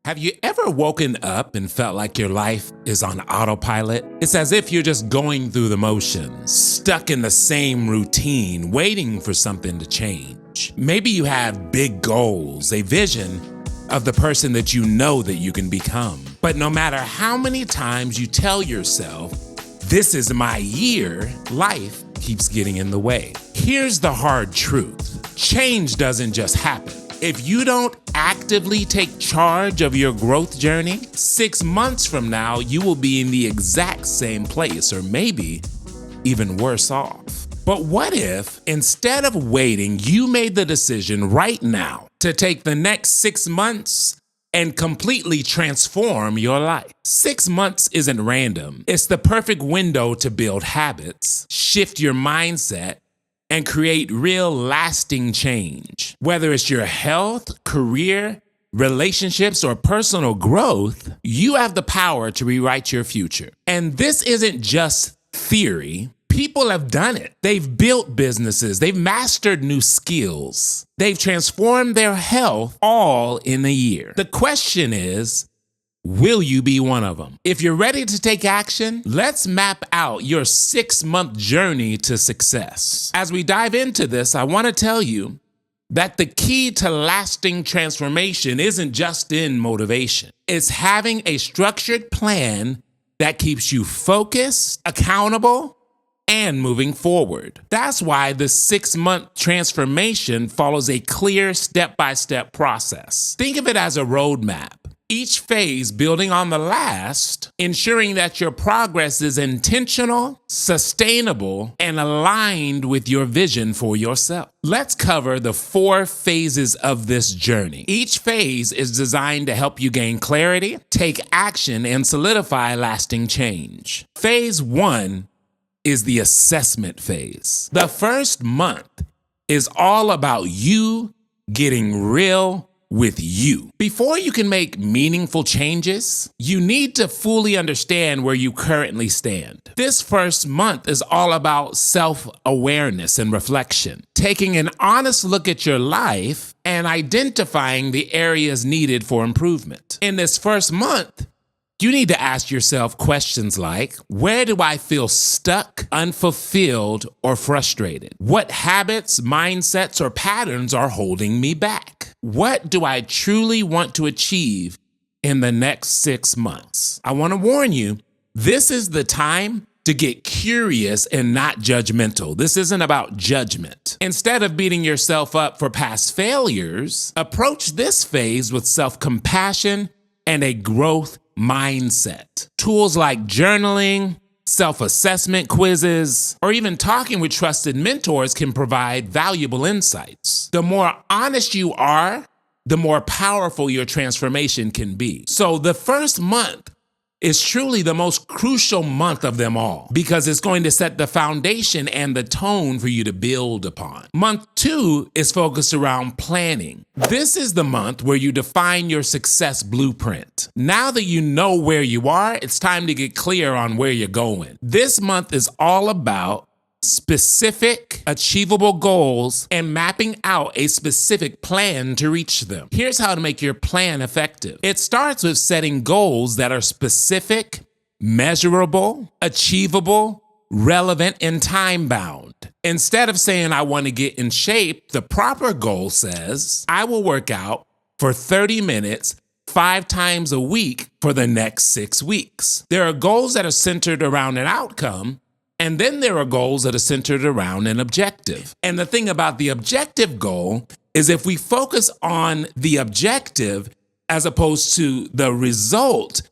Have you ever woken up and felt like your life is on autopilot? It's as if you're just going through the motions, stuck in the same routine, waiting for something to change. Maybe you have big goals, a vision of the person that you know that you can become. But no matter how many times you tell yourself, this is my year, life keeps getting in the way. Here's the hard truth. Change doesn't just happen. If you don't actively take charge of your growth journey, 6 months from now, you will be in the exact same place, or maybe even worse off. But what if, instead of waiting, you made the decision right now to take the next 6 months and completely transform your life? 6 months isn't random. It's the perfect window to build habits, shift your mindset, and create real lasting change. Whether it's your health, career, relationships, or personal growth, you have the power to rewrite your future. And this isn't just theory. People have done it. They've built businesses. They've mastered new skills. They've transformed their health all in a year. The question is, will you be one of them? If you're ready to take action, let's map out your 6-month journey to success. As we dive into this, I want to tell you that the key to lasting transformation isn't just in motivation. It's having a structured plan that keeps you focused, accountable, and moving forward. That's why the 6-month transformation follows a clear step-by-step process. Think of it as a roadmap. Each phase building on the last, ensuring that your progress is intentional, sustainable, and aligned with your vision for yourself. Let's cover the 4 phases of this journey. Each phase is designed to help you gain clarity, take action, and solidify lasting change. Phase 1 is the assessment phase. The first month is all about you getting real with you. Before you can make meaningful changes, you need to fully understand where you currently stand. This first month is all about self-awareness and reflection, taking an honest look at your life and identifying the areas needed for improvement. In this first month, you need to ask yourself questions like, where do I feel stuck, unfulfilled, or frustrated? What habits, mindsets, or patterns are holding me back? What do I truly want to achieve in the next 6 months? I want to warn you, this is the time to get curious and not judgmental. This isn't about judgment. Instead of beating yourself up for past failures, approach this phase with self-compassion and a growth mindset. Tools like journaling, self-assessment quizzes, or even talking with trusted mentors can provide valuable insights. The more honest you are, the more powerful your transformation can be. So the first month is truly the most crucial month of them all because it's going to set the foundation and the tone for you to build upon. Month 2 is focused around planning. This is the month where you define your success blueprint. Now that you know where you are, it's time to get clear on where you're going. This month is all about specific, achievable goals and mapping out a specific plan to reach them. Here's how to make your plan effective. It starts with setting goals that are specific, measurable, achievable, relevant, and time-bound. Instead of saying, I want to get in shape, the proper goal says, I will work out for 30 minutes 5 times a week for the next 6 weeks. There are goals that are centered around an outcome, and then there are goals that are centered around an objective. And the thing about the objective goal is if we focus on the objective as opposed to the result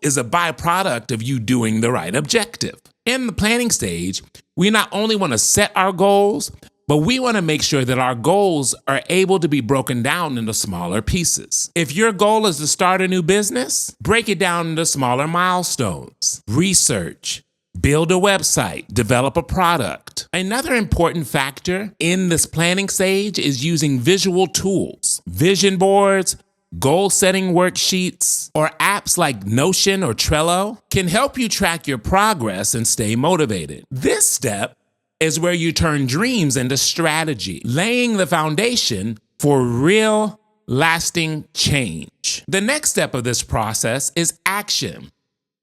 is a byproduct of you doing the right objective. In the planning stage, we not only want to set our goals, but we want to make sure that our goals are able to be broken down into smaller pieces. If your goal is to start a new business, break it down into smaller milestones. Research. Build a website, develop a product. Another important factor in this planning stage is using visual tools. Vision boards, goal-setting worksheets, or apps like Notion or Trello can help you track your progress and stay motivated. This step is where you turn dreams into strategy, laying the foundation for real lasting change. The next step of this process is action.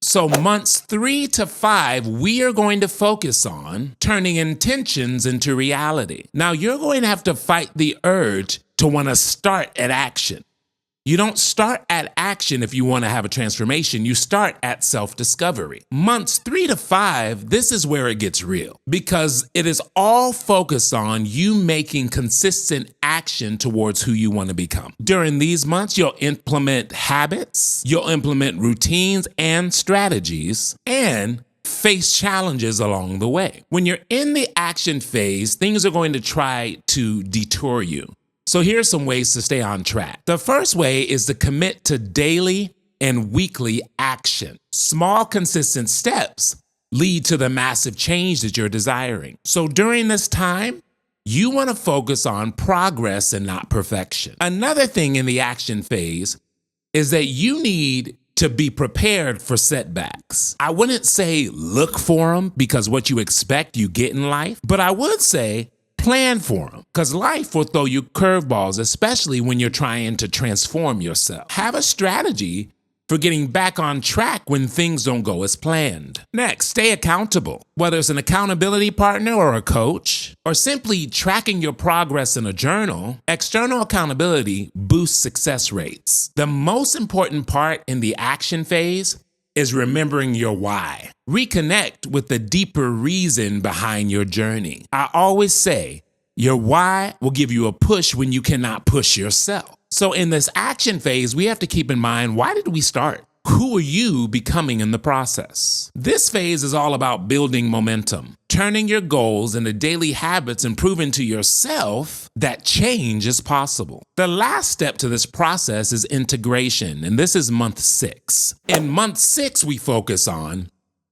So months 3 to 5, we are going to focus on turning intentions into reality. Now, you're going to have to fight the urge to want to start at action. You don't start at action if you want to have a transformation. You start at self-discovery. Months 3 to 5, this is where it gets real because it is all focused on you making consistent action towards who you want to become. During these months, you'll implement habits, you'll implement routines and strategies, and face challenges along the way. When you're in the action phase, things are going to try to detour you. So here's some ways to stay on track. The first way is to commit to daily and weekly action. Small, consistent steps lead to the massive change that you're desiring. So during this time, you want to focus on progress and not perfection. Another thing in the action phase is that you need to be prepared for setbacks. I wouldn't say look for them because what you expect you get in life, but I would say plan for them because life will throw you curveballs, especially when you're trying to transform yourself. Have a strategy for getting back on track when things don't go as planned. Next, stay accountable. Whether it's an accountability partner or a coach, or simply tracking your progress in a journal, external accountability boosts success rates. The most important part in the action phase is remembering your why. Reconnect with the deeper reason behind your journey. I always say, your why will give you a push when you cannot push yourself. So in this action phase, we have to keep in mind, why did we start? Who are you becoming in the process? This phase is all about building momentum, turning your goals into daily habits and proving to yourself that change is possible. The last step to this process is integration, and this is month 6. In month 6, we focus on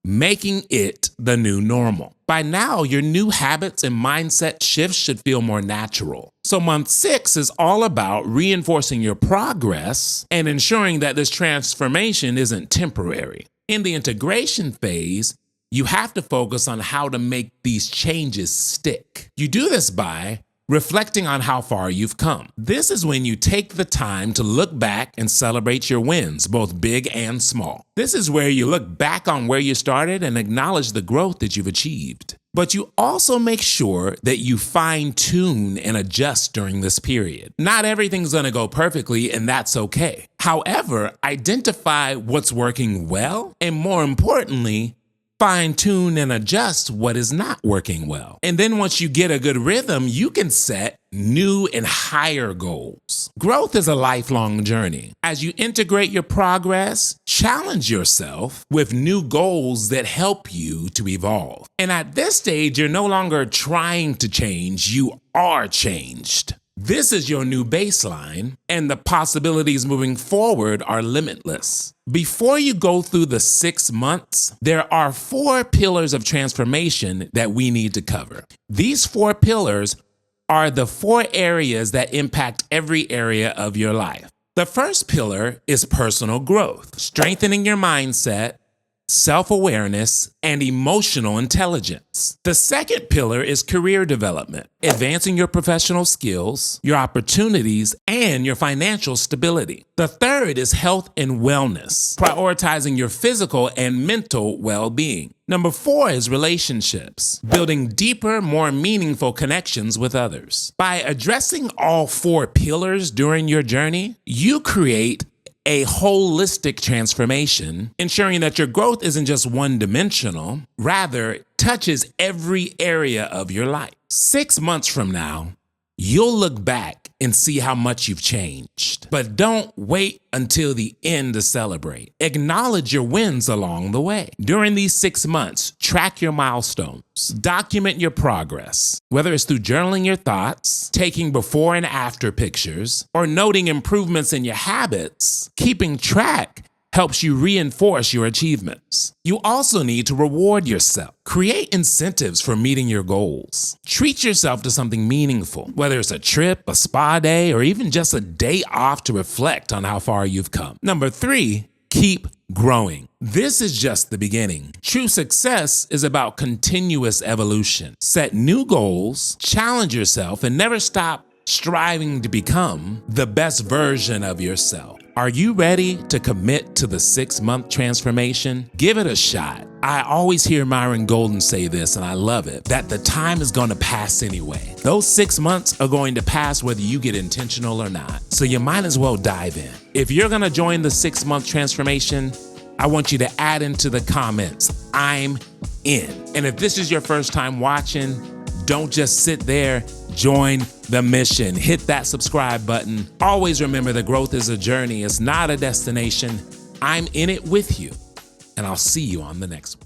making it the new normal. By now, your new habits and mindset shifts should feel more natural. So month 6 is all about reinforcing your progress and ensuring that this transformation isn't temporary. In the integration phase, you have to focus on how to make these changes stick. You do this by reflecting on how far you've come. This is when you take the time to look back and celebrate your wins, both big and small. This is where you look back on where you started and acknowledge the growth that you've achieved. But you also make sure that you fine-tune and adjust during this period. Not everything's gonna go perfectly, and that's okay. However, identify what's working well, and more importantly, fine-tune and adjust what is not working well. And then once you get a good rhythm, you can set new and higher goals. Growth is a lifelong journey. As you integrate your progress, challenge yourself with new goals that help you to evolve. And at this stage, you're no longer trying to change, you are changed. This is your new baseline, and the possibilities moving forward are limitless. Before you go through the 6 months, there are 4 pillars of transformation that we need to cover. These 4 pillars are the 4 areas that impact every area of your life. The first pillar is personal growth, strengthening your mindset, self-awareness, and emotional intelligence. The second pillar is career development, advancing your professional skills, your opportunities, and your financial stability. The third is health and wellness, prioritizing your physical and mental well-being. Number 4 is relationships, building deeper, more meaningful connections with others. By addressing all 4 pillars during your journey, you create a holistic transformation, ensuring that your growth isn't just one-dimensional, rather it touches every area of your life. 6 months from now, you'll look back and see how much you've changed. But don't wait until the end to celebrate. Acknowledge your wins along the way. During these 6 months, track your milestones. Document your progress, whether it's through journaling your thoughts, taking before and after pictures, or noting improvements in your habits. Keeping track helps you reinforce your achievements. You also need to reward yourself. Create incentives for meeting your goals. Treat yourself to something meaningful, whether it's a trip, a spa day, or even just a day off to reflect on how far you've come. Number 3, keep growing. This is just the beginning. True success is about continuous evolution. Set new goals, challenge yourself, and never stop striving to become the best version of yourself. Are you ready to commit to the 6-month transformation? Give it a shot. I always hear Myron Golden say this, and I love it, that the time is going to pass anyway. Those 6 months are going to pass whether you get intentional or not. So you might as well dive in. If you're going to join the 6-month transformation, I want you to add into the comments, I'm in. And if this is your first time watching, don't just sit there, join the mission. Hit that subscribe button. Always remember that growth is a journey, it's not a destination. I'm in it with you, and I'll see you on the next one.